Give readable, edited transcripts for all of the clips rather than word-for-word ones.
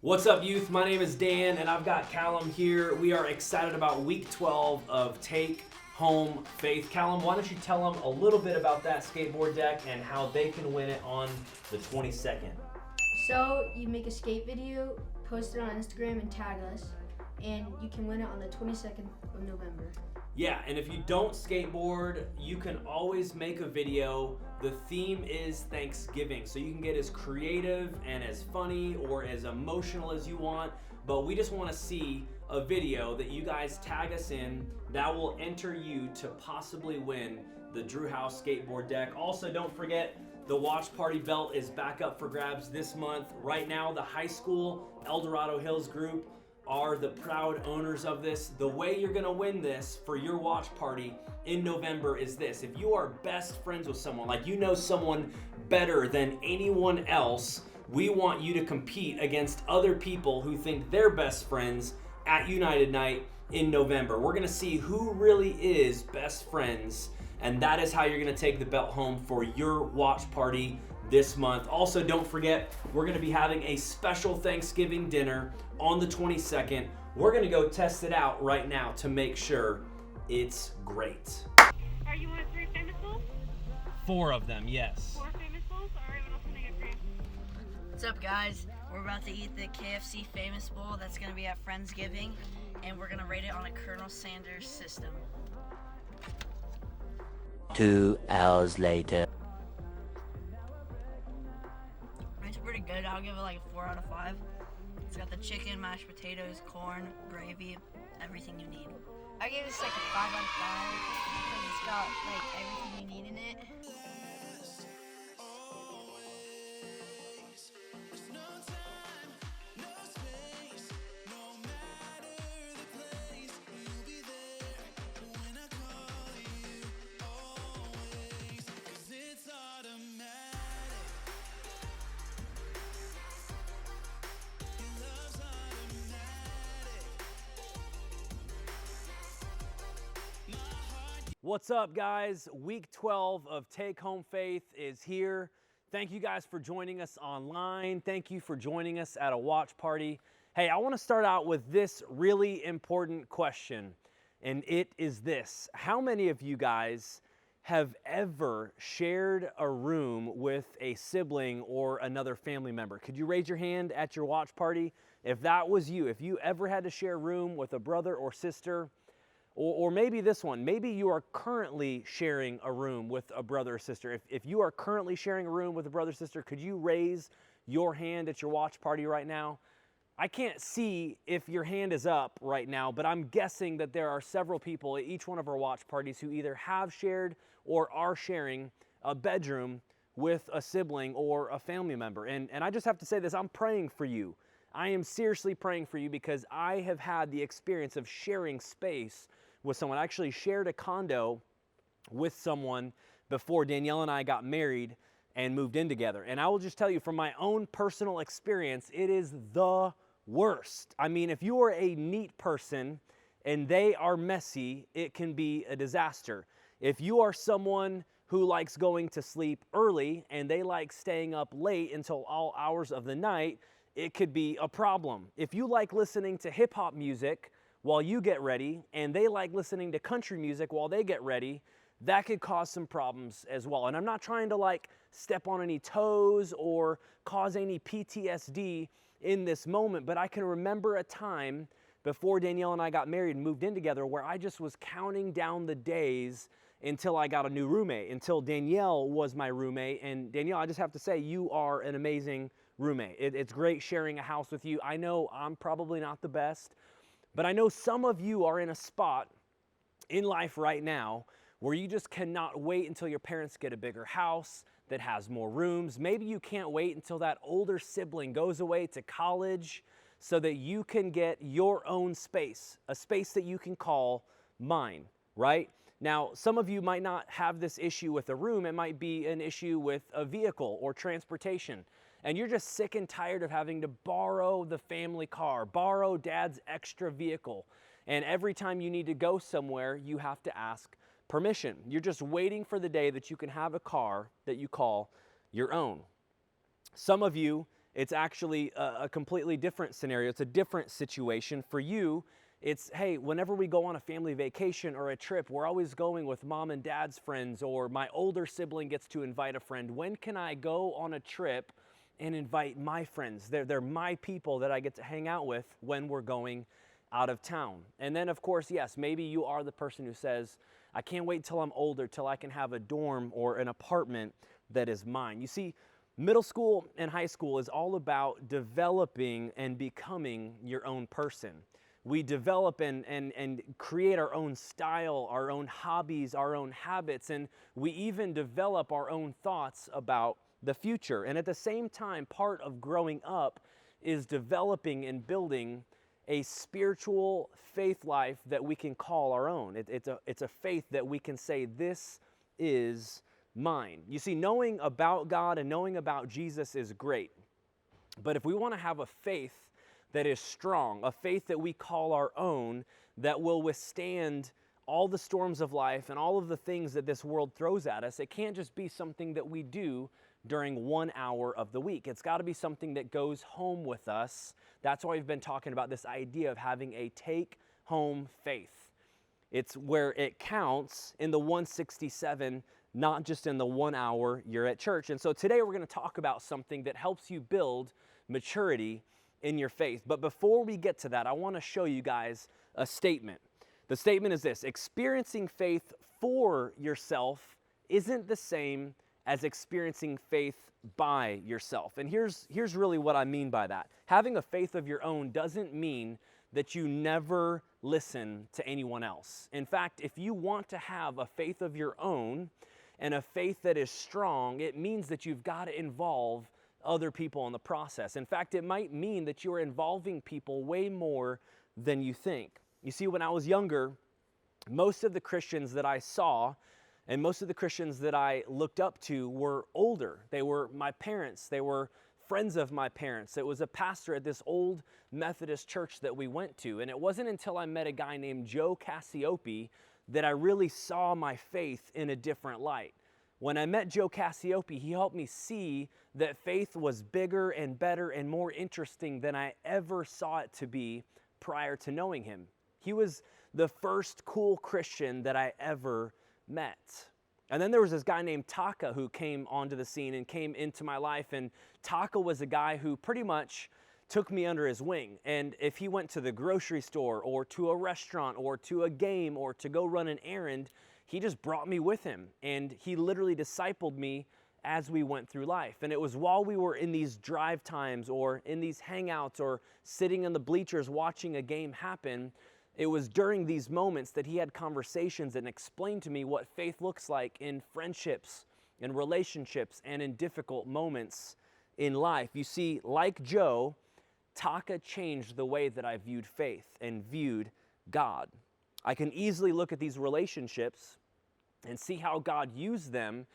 What's up, youth? My name is Dan, and I've got Callum here. We are excited about week 12 of Take Home Faith. Callum, why don't you tell them a little bit about that skateboard deck and how they can win it on the 22nd? So you make a skate video, post it on Instagram, and tag us, and you can win it on the 22nd of November. Yeah, and if you don't skateboard, you can always make a video. The theme is Thanksgiving, so you can get as creative and as funny or as emotional as you want, but we just want to see a video that you guys tag us in that will enter you to possibly win the Drew House skateboard deck. Also, don't forget, the watch party belt is back up for grabs this month. Right now, the high school El Dorado Hills group are the proud owners of this. The way you're gonna win this for your watch party in November is this. If you are best friends with someone, like you know someone better than anyone else, we want you to compete against other people who think they're best friends at United Night in November. We're gonna see who really is best friends, and that is how you're gonna take the belt home for your watch party this month. Also, don't forget, we're gonna be having a special Thanksgiving dinner on the 22nd. We're gonna go test it out right now to make sure it's great. Are you want 3 famous bowls? 4 of them, yes. 4 famous bowls? Alright, what else can I get for you? What's up, guys? We're about to eat the KFC Famous Bowl that's going to be at Friendsgiving, and we're going to rate it on a Colonel Sanders system. 2 hours later. It's pretty good. I'll give it like a 4 out of 5. It's got the chicken, mashed potatoes, corn, gravy, everything you need. I give this like a 5 out of 5 because it's got like everything you need in it. What's up, guys? Week 12 of Take Home Faith is here. Thank you guys for joining us online. Thank you for joining us at a watch party. Hey, I want to start out with this really important question, and it is this. How many of you guys have ever shared a room with a sibling or another family member? Could you raise your hand at your watch party if that was you? If you ever had to share a room with a brother or sister, or maybe this one, maybe you are currently sharing a room with a brother or sister. If you are currently sharing a room with a brother or sister, could you raise your hand at your watch party right now? I can't see if your hand is up right now, but I'm guessing that there are several people at each one of our watch parties who either have shared or are sharing a bedroom with a sibling or a family member. And I just have to say this, I'm praying for you. I am seriously praying for you because I have had the experience of sharing space with someone. I actually shared a condo with someone before Danielle and I got married and moved in together. And I will just tell you from my own personal experience, it is the worst. I mean, if you are a neat person and they are messy, it can be a disaster. If you are someone who likes going to sleep early and they like staying up late until all hours of the night, it could be a problem. If you like listening to hip hop music while you get ready, and they like listening to country music while they get ready, that could cause some problems as well. And I'm not trying to like step on any toes or cause any PTSD in this moment, but I can remember a time before Danielle and I got married and moved in together where I just was counting down the days until I got a new roommate, until Danielle was my roommate. And Danielle, I just have to say, you are an amazing roommate. It's great sharing a house with you. I know I'm probably not the best, but I know some of you are in a spot in life right now where you just cannot wait until your parents get a bigger house that has more rooms. Maybe you can't wait until that older sibling goes away to college so that you can get your own space, a space that you can call mine, right? Now, some of you might not have this issue with a room. It might be an issue with a vehicle or transportation. And you're just sick and tired of having to borrow the family car, borrow dad's extra vehicle. And every time you need to go somewhere, you have to ask permission. You're just waiting for the day that you can have a car that you call your own. Some of you It's actually a completely different scenario. It's a different situation. For you, it's, hey, whenever we go on a family vacation or a trip, we're always going with mom and dad's friends, or my older sibling gets to invite a friend. When can I go on a trip and invite my friends? They're my people that I get to hang out with when we're going out of town. And then, of course, yes, maybe you are the person who says, I can't wait till I'm older, till I can have a dorm or an apartment that is mine. You see, middle school and high school is all about developing and becoming your own person. We develop and create our own style, our own hobbies, our own habits, and we even develop our own thoughts about the future. And at the same time, part of growing up is developing and building a spiritual faith life that we can call our own. It's a faith that we can say, this is mine. You see, knowing about God and knowing about Jesus is great. But if we want to have a faith that is strong, a faith that we call our own, that will withstand all the storms of life and all of the things that this world throws at us, it can't just be something that we do during 1 hour of the week. It's got to be something that goes home with us. That's why we've been talking about this idea of having a take-home faith. It's where it counts in the 167, not just in the 1 hour you're at church. And so today we're going to talk about something that helps you build maturity in your faith. But before we get to that, I want to show you guys a statement. The statement is this: experiencing faith for yourself isn't the same as experiencing faith by yourself. And here's really what I mean by that. Having a faith of your own doesn't mean that you never listen to anyone else. In fact, if you want to have a faith of your own and a faith that is strong, it means that you've got to involve other people in the process. In fact, it might mean that you're involving people way more than you think. You see, when I was younger, most of the Christians that I saw and most of the Christians that I looked up to were older. They were my parents. They were friends of my parents. It was a pastor at this old Methodist church that we went to. And it wasn't until I met a guy named Joe Cassiope that I really saw my faith in a different light. When I met Joe Cassiope, he helped me see that faith was bigger and better and more interesting than I ever saw it to be prior to knowing him. He was the first cool Christian that I ever met. And then there was this guy named Taka who came onto the scene and came into my life. And Taka was a guy who pretty much took me under his wing. And if he went to the grocery store or to a restaurant or to a game or to go run an errand, he just brought me with him. And he literally discipled me as we went through life. And it was while we were in these drive times or in these hangouts or sitting in the bleachers watching a game happen, it was during these moments that he had conversations and explained to me what faith looks like in friendships, in relationships, and in difficult moments in life. You see, like Joe, Taka changed the way that I viewed faith and viewed God. I can easily look at these relationships and see how God used them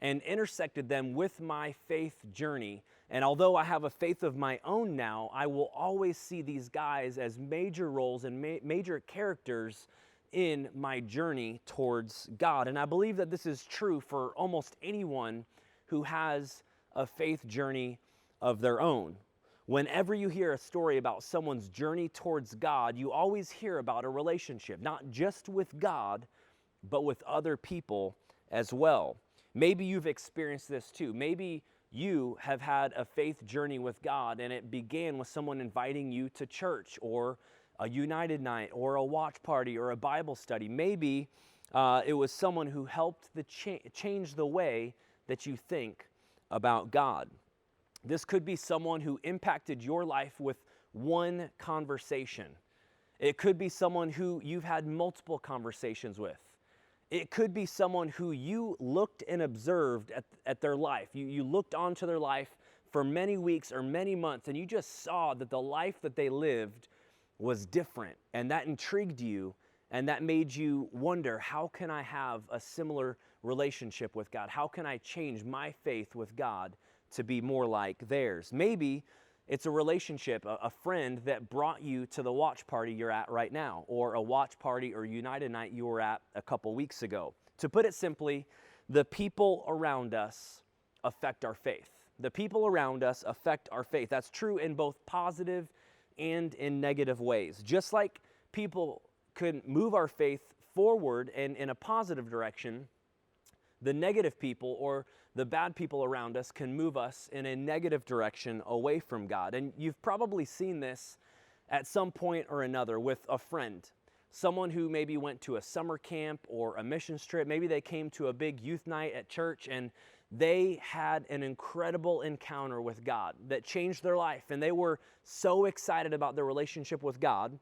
and intersected them with my faith journey. And although I have a faith of my own now, I will always see these guys as major roles and major characters in my journey towards God. And I believe that this is true for almost anyone who has a faith journey of their own. Whenever you hear a story about someone's journey towards God, you always hear about a relationship, not just with God, but with other people as well. Maybe you've experienced this too. Maybe you have had a faith journey with God and it began with someone inviting you to church or a United night or a watch party or a Bible study. Maybe it was someone who helped change the way that you think about God. This could be someone who impacted your life with one conversation. It could be someone who you've had multiple conversations with. It could be someone who you looked and observed at their life. You looked onto their life for many weeks or many months, and you just saw that the life that they lived was different, and that intrigued you, and that made you wonder, how can I have a similar relationship with God? How can I change my faith with God to be more like theirs? Maybe it's a relationship, a friend that brought you to the watch party you're at right now, or a watch party or United night you were at a couple weeks ago. To put it simply, the people around us affect our faith. the people around us affect our faith. That's true in both positive and in negative ways. Just like people could move our faith forward and in a positive direction, the negative people or the bad people around us can move us in a negative direction away from God. And you've probably seen this at some point or another with a friend, someone who maybe went to a summer camp or a missions trip. Maybe they came to a big youth night at church and they had an incredible encounter with God that changed their life. And they were so excited about their relationship with God.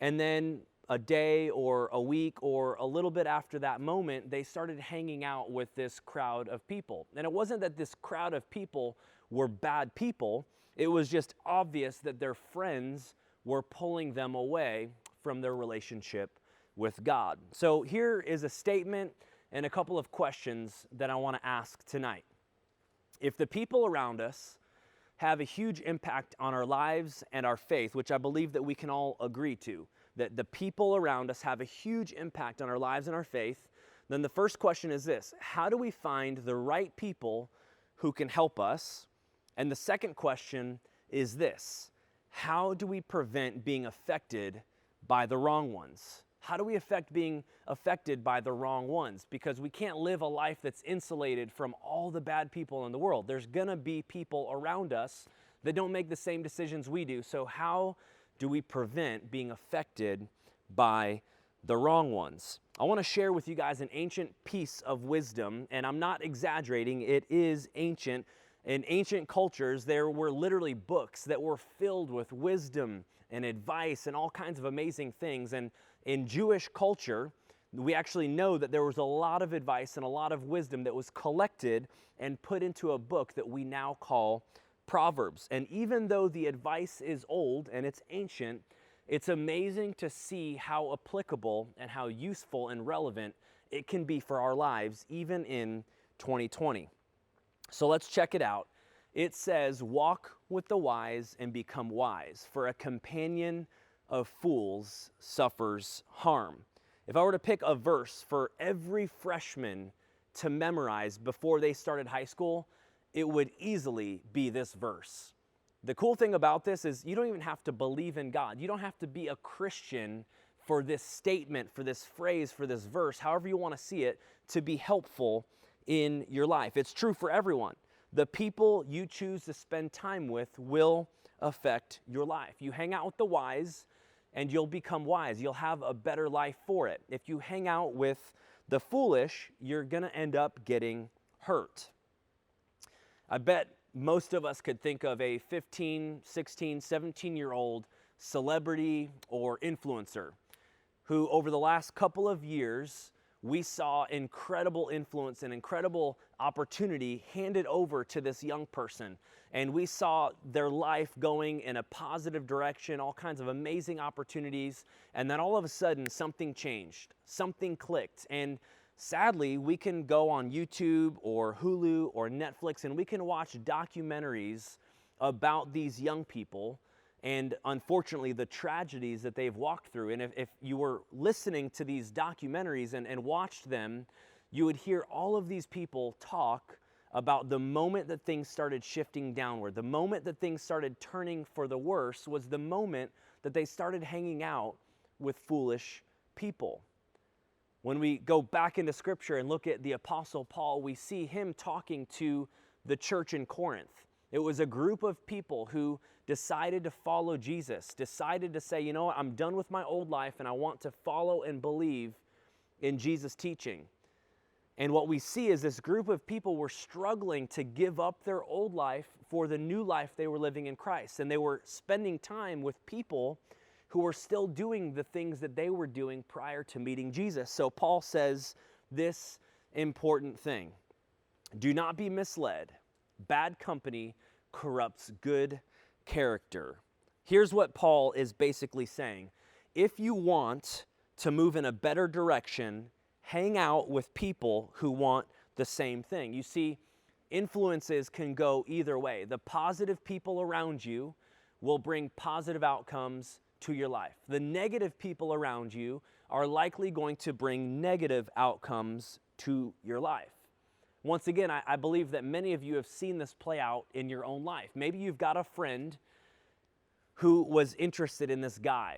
And then a day or a week or a little bit after that moment, they started hanging out with this crowd of people. And it wasn't that this crowd of people were bad people. It was just obvious that their friends were pulling them away from their relationship with God. So here is a statement and a couple of questions that I want to ask tonight. If the people around us have a huge impact on our lives and our faith, which I believe that we can all agree to, that the people around us have a huge impact on our lives and our faith, then the first question is this: how do we find the right people who can help us? And the second question is this: how do we prevent being affected by the wrong ones? How do we being affected by the wrong ones? Because we can't live a life that's insulated from all the bad people in the world. There's gonna be people around us that don't make the same decisions we do. So how do we prevent being affected by the wrong ones? I want to share with you guys an ancient piece of wisdom, and I'm not exaggerating, it is ancient. In ancient cultures, there were literally books that were filled with wisdom and advice and all kinds of amazing things. And in Jewish culture, we actually know that there was a lot of advice and a lot of wisdom that was collected and put into a book that we now call Proverbs. And even though the advice is old and it's ancient, it's amazing to see how applicable and how useful and relevant it can be for our lives, even in 2020. So let's check it out. It says, "Walk with the wise and become wise, for a companion of fools suffers harm." If I were to pick a verse for every freshman to memorize before they started high school, it would easily be this verse. The cool thing about this is you don't even have to believe in God. You don't have to be a Christian for this statement, for this phrase, for this verse, however you want to see it, to be helpful in your life. It's true for everyone. The people you choose to spend time with will affect your life. You hang out with the wise and you'll become wise. You'll have a better life for it. If you hang out with the foolish, you're going to end up getting hurt. I bet most of us could think of a 15, 16, 17-year-old celebrity or influencer who over the last couple of years, we saw incredible influence and incredible opportunity handed over to this young person. And we saw their life going in a positive direction, all kinds of amazing opportunities. And then all of a sudden, something changed, something clicked. And sadly, we can go on YouTube or Hulu or Netflix and we can watch documentaries about these young people and unfortunately the tragedies that they've walked through. And if you were listening to these documentaries and watched them, you would hear all of these people talk about the moment that things started shifting downward. The moment that things started turning for the worse was the moment that they started hanging out with foolish people. When we go back into Scripture and look at the Apostle Paul, we see him talking to the church in Corinth. It was a group of people who decided to follow Jesus, decided to say, you know what, I'm done with my old life and I want to follow and believe in Jesus' teaching. And what we see is this group of people were struggling to give up their old life for the new life they were living in Christ. And they were spending time with people who were still doing the things that they were doing prior to meeting Jesus. So Paul says this important thing: do not be misled. Bad company corrupts good character. Here's what Paul is basically saying. If you want to move in a better direction, hang out with people who want the same thing. You see, influences can go either way. The positive people around you will bring positive outcomes to your life. The negative people around you are likely going to bring negative outcomes to your life. once again, I believe that many of you have seen this play out in your own life. Maybe you've got a friend who was interested in this guy,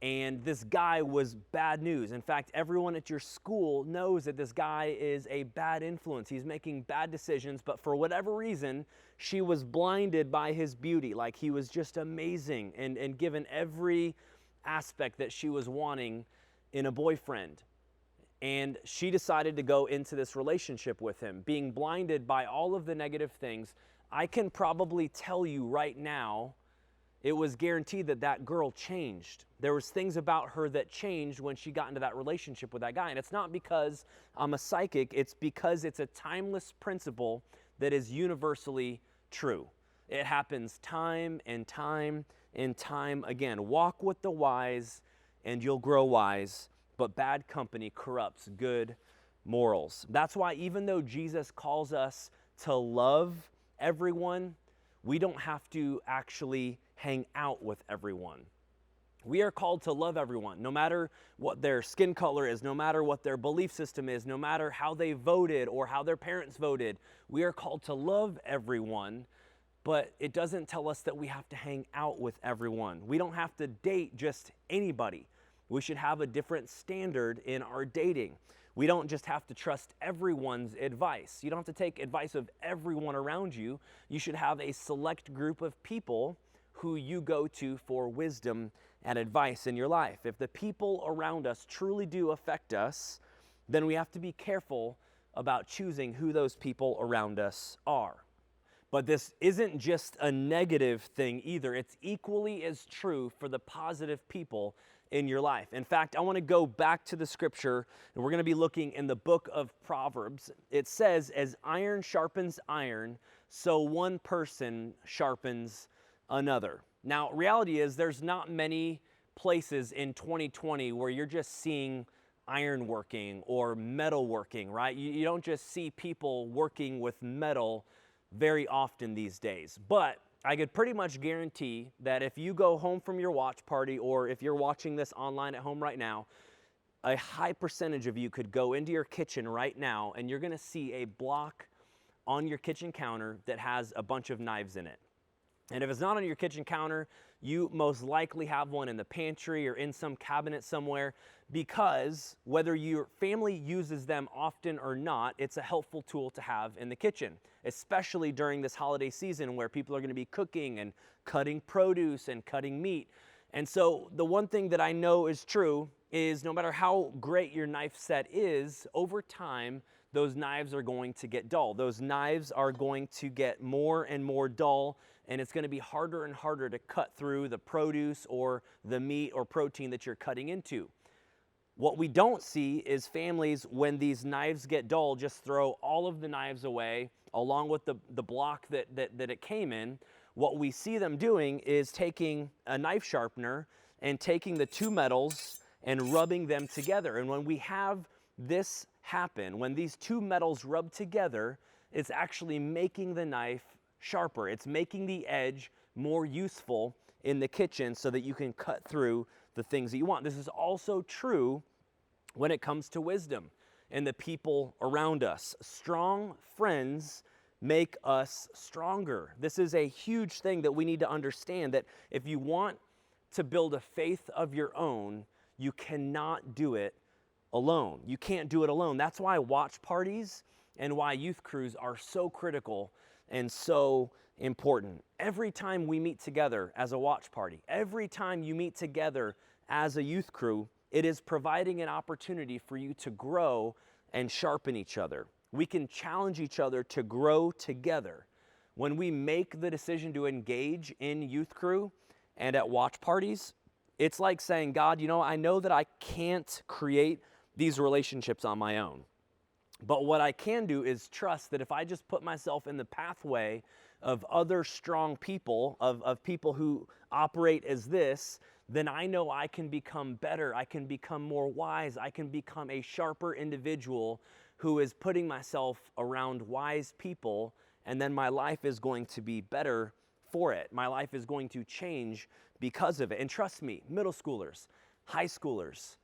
and this guy was bad news. In fact, everyone at your school knows that this guy is a bad influence. He's making bad decisions, but for whatever reason, she was blinded by his beauty. Like, he was just amazing and given every aspect that she was wanting in a boyfriend. And she decided to go into this relationship with him, being blinded by all of the negative things. I can probably tell you right now, it was guaranteed that that girl changed. There was things about her that changed when she got into that relationship with that guy. And it's not because I'm a psychic, it's because it's a timeless principle that is universally true. It happens time and time and time again. Walk with the wise and you'll grow wise, but bad company corrupts good morals. That's why even though Jesus calls us to love everyone, we don't have to actually hang out with everyone. We are called to love everyone, no matter what their skin color is, no matter what their belief system is, no matter how they voted or how their parents voted. We are called to love everyone, but it doesn't tell us that we have to hang out with everyone. We don't have to date just anybody. We should have a different standard in our dating. We don't just have to trust everyone's advice. You don't have to take advice of everyone around you. You should have a select group of people who you go to for wisdom and advice in your life. If the people around us truly do affect us, then we have to be careful about choosing who those people around us are. But this isn't just a negative thing either. It's equally as true for the positive people in your life. In fact, I want to go back to the scripture, and we're going to be looking in the book of Proverbs. It says, as iron sharpens iron, so one person sharpens another. Now, reality is there's not many places in 2020 where you're just seeing iron working or metal working, right? You don't just see people working with metal very often these days. But I could pretty much guarantee that if you go home from your watch party, or if you're watching this online at home right now, a high percentage of you could go into your kitchen right now and you're going to see a block on your kitchen counter that has a bunch of knives in it. And if it's not on your kitchen counter, you most likely have one in the pantry or in some cabinet somewhere, because whether your family uses them often or not, it's a helpful tool to have in the kitchen, especially during this holiday season where people are going to be cooking and cutting produce and cutting meat. And so the one thing that I know is true is no matter how great your knife set is, over time, those knives are going to get dull. Those knives are going to get more and more dull, and it's going to be harder and harder to cut through the produce or the meat or protein that you're cutting into. What we don't see is families, when these knives get dull, just throw all of the knives away along with the block that it came in. What we see them doing is taking a knife sharpener and taking the two metals and rubbing them together. And when we have this happen, when these two metals rub together, it's actually making the knife sharper. It's making the edge more useful in the kitchen so that you can cut through the things that you want. This is also true when it comes to wisdom and the people around us. Strong friends make us stronger. This is a huge thing that we need to understand, that if you want to build a faith of your own, you cannot do it alone. You can't do it alone. That's why watch parties and why youth crews are so critical and so important. Every time we meet together as a watch party, every time you meet together as a youth crew, it is providing an opportunity for you to grow and sharpen each other. We can challenge each other to grow together. When we make the decision to engage in youth crew and at watch parties, it's like saying, God, I know that I can't create these relationships on my own. But what I can do is trust that if I just put myself in the pathway of other strong people, of people who operate as this, then I know I can become better, I can become more wise, I can become a sharper individual who is putting myself around wise people, and then my life is going to be better for it. My life is going to change because of it. And trust me, middle schoolers, high schoolers,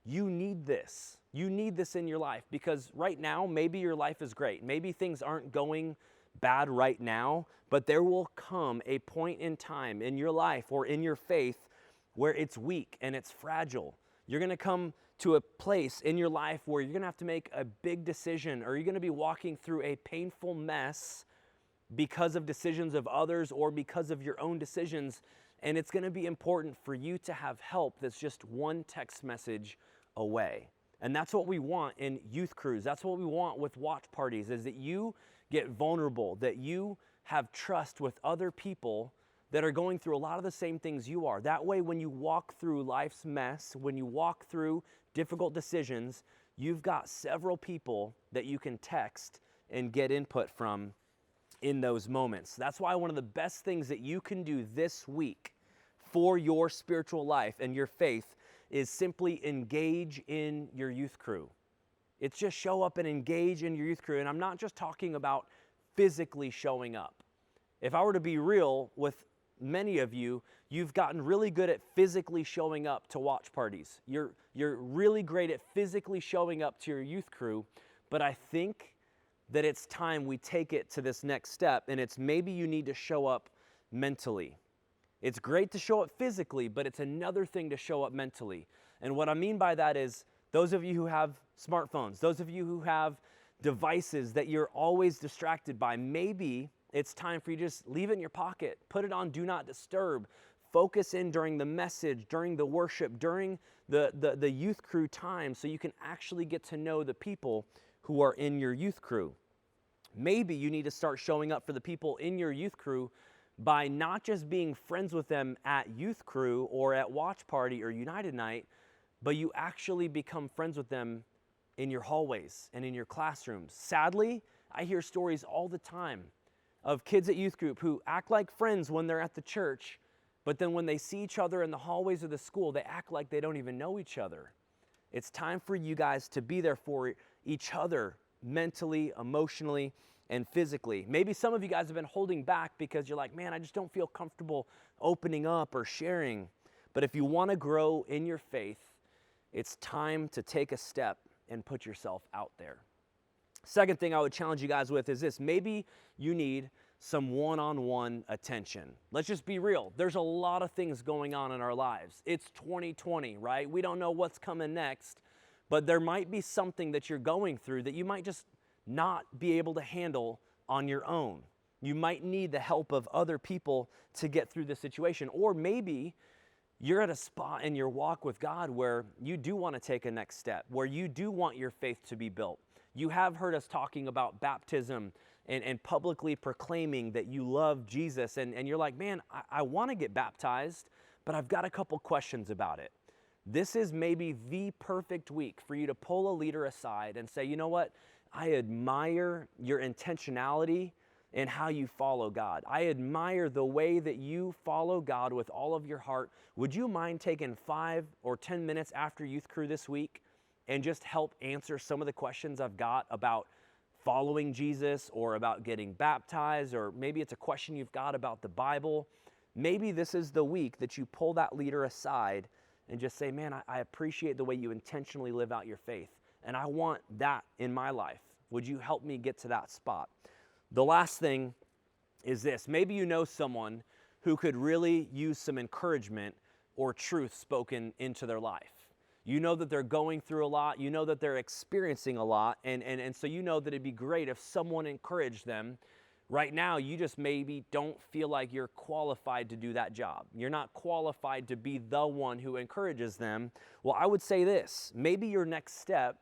you need this. You need this in your life because right now, maybe your life is great. Maybe things aren't going bad right now, but there will come a point in time in your life or in your faith where it's weak and it's fragile. You're going to come to a place in your life where you're going to have to make a big decision, or you're going to be walking through a painful mess because of decisions of others or because of your own decisions. And it's going to be important for you to have help that's just one text message away. And that's what we want in youth crews. That's what we want with watch parties, is that you get vulnerable, that you have trust with other people that are going through a lot of the same things you are. That way, when you walk through life's mess, when you walk through difficult decisions, you've got several people that you can text and get input from in those moments. That's why one of the best things that you can do this week for your spiritual life and your faith is simply engage in your youth crew. It's just show up and engage in your youth crew. And I'm not just talking about physically showing up. If I were to be real with many of you, you've gotten really good at physically showing up to watch parties. You're really great at physically showing up to your youth crew, but I think that it's time we take it to this next step, and it's maybe you need to show up mentally. It's great to show up physically, but it's another thing to show up mentally. And what I mean by that is those of you who have smartphones, those of you who have devices that you're always distracted by, maybe it's time for you to just leave it in your pocket, put it on Do Not Disturb, focus in during the message, during the worship, during the youth crew time, so you can actually get to know the people who are in your youth crew. Maybe you need to start showing up for the people in your youth crew by not just being friends with them at youth crew or at watch party or United Night, but you actually become friends with them in your hallways and in your classrooms. Sadly, I hear stories all the time of kids at youth group who act like friends when they're at the church, but then when they see each other in the hallways of the school, they act like they don't even know each other. It's time for you guys to be there for each other mentally, emotionally, and physically. Maybe some of you guys have been holding back because you're like, man, I just don't feel comfortable opening up or sharing. But if you want to grow in your faith, it's time to take a step and put yourself out there. Second thing I would challenge you guys with is this. Maybe you need some one-on-one attention. Let's just be real. There's a lot of things going on in our lives. It's 2020, right? We don't know what's coming next, but there might be something that you're going through that you might just not be able to handle on your own. You might need the help of other people to get through the situation. Or maybe you're at a spot in your walk with God where you do want to take a next step, where you do want your faith to be built. You have heard us talking about baptism and publicly proclaiming that you love Jesus. And you're like, man, I want to get baptized, but I've got a couple questions about it. This is maybe the perfect week for you to pull a leader aside and say, you know what? I admire your intentionality in how you follow God. I admire the way that you follow God with all of your heart. Would you mind taking 5 or 10 minutes after youth crew this week and just help answer some of the questions I've got about following Jesus or about getting baptized, or maybe it's a question you've got about the Bible. Maybe this is the week that you pull that leader aside and just say, man, I appreciate the way you intentionally live out your faith, and I want that in my life. Would you help me get to that spot? The last thing is this. Maybe you know someone who could really use some encouragement or truth spoken into their life. You know that they're going through a lot. You know that they're experiencing a lot. And so you know that it'd be great if someone encouraged them. Right now, you just maybe don't feel like you're qualified to do that job. You're not qualified to be the one who encourages them. Well, I would say this. Maybe your next step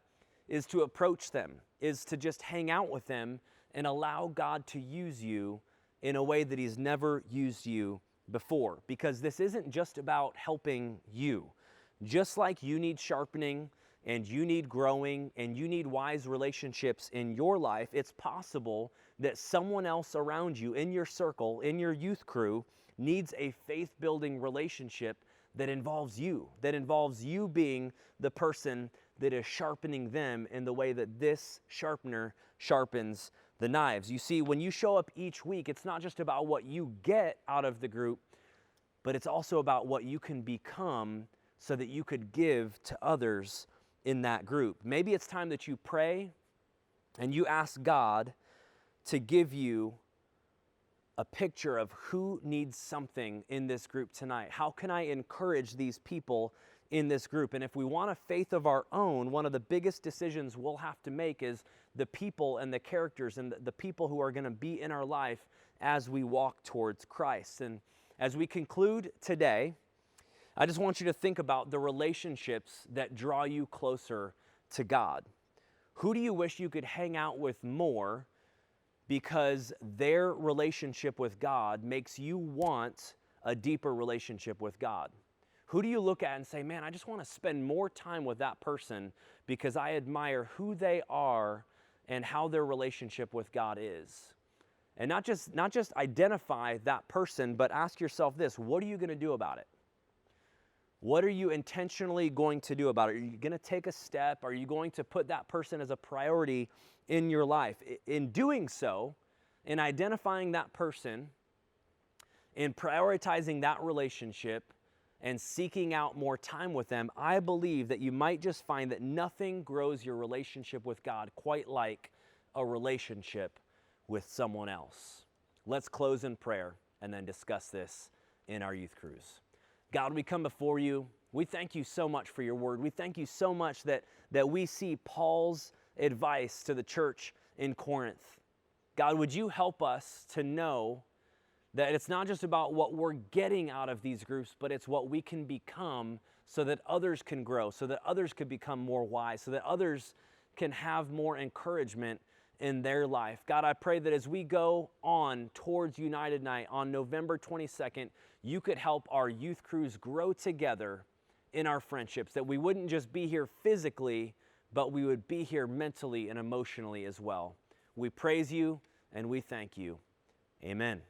is to approach them, is to just hang out with them and allow God to use you in a way that He's never used you before. Because this isn't just about helping you. Just like you need sharpening and you need growing and you need wise relationships in your life, it's possible that someone else around you in your circle, in your youth crew, needs a faith-building relationship that involves you being the person that is sharpening them in the way that this sharpener sharpens the knives. You see, when you show up each week, it's not just about what you get out of the group, but it's also about what you can become so that you could give to others in that group. Maybe it's time that you pray and you ask God to give you a picture of who needs something in this group tonight. How can I encourage these people in this group? And if we want a faith of our own, one of the biggest decisions we'll have to make is the people and the characters and the people who are going to be in our life as we walk towards Christ. And as we conclude today, I just want you to think about the relationships that draw you closer to God. Who do you wish you could hang out with more because their relationship with God makes you want a deeper relationship with God? Who do you look at and say, man, I just want to spend more time with that person because I admire who they are and how their relationship with God is? And not just identify that person, but ask yourself this: what are you going to do about it? What are you intentionally going to do about it? Are you going to take a step? Are you going to put that person as a priority in your life? In doing so, in identifying that person, in prioritizing that relationship, and seeking out more time with them, I believe that you might just find that nothing grows your relationship with God quite like a relationship with someone else. Let's close in prayer and then discuss this in our youth cruise. God, we come before you. We thank you so much for your word. We thank you so much that we see Paul's advice to the church in Corinth. God, would you help us to know that it's not just about what we're getting out of these groups, but it's what we can become so that others can grow, so that others could become more wise, so that others can have more encouragement in their life. God, I pray that as we go on towards United Night on November 22nd, you could help our youth crews grow together in our friendships, that we wouldn't just be here physically, but we would be here mentally and emotionally as well. We praise you and we thank you. Amen.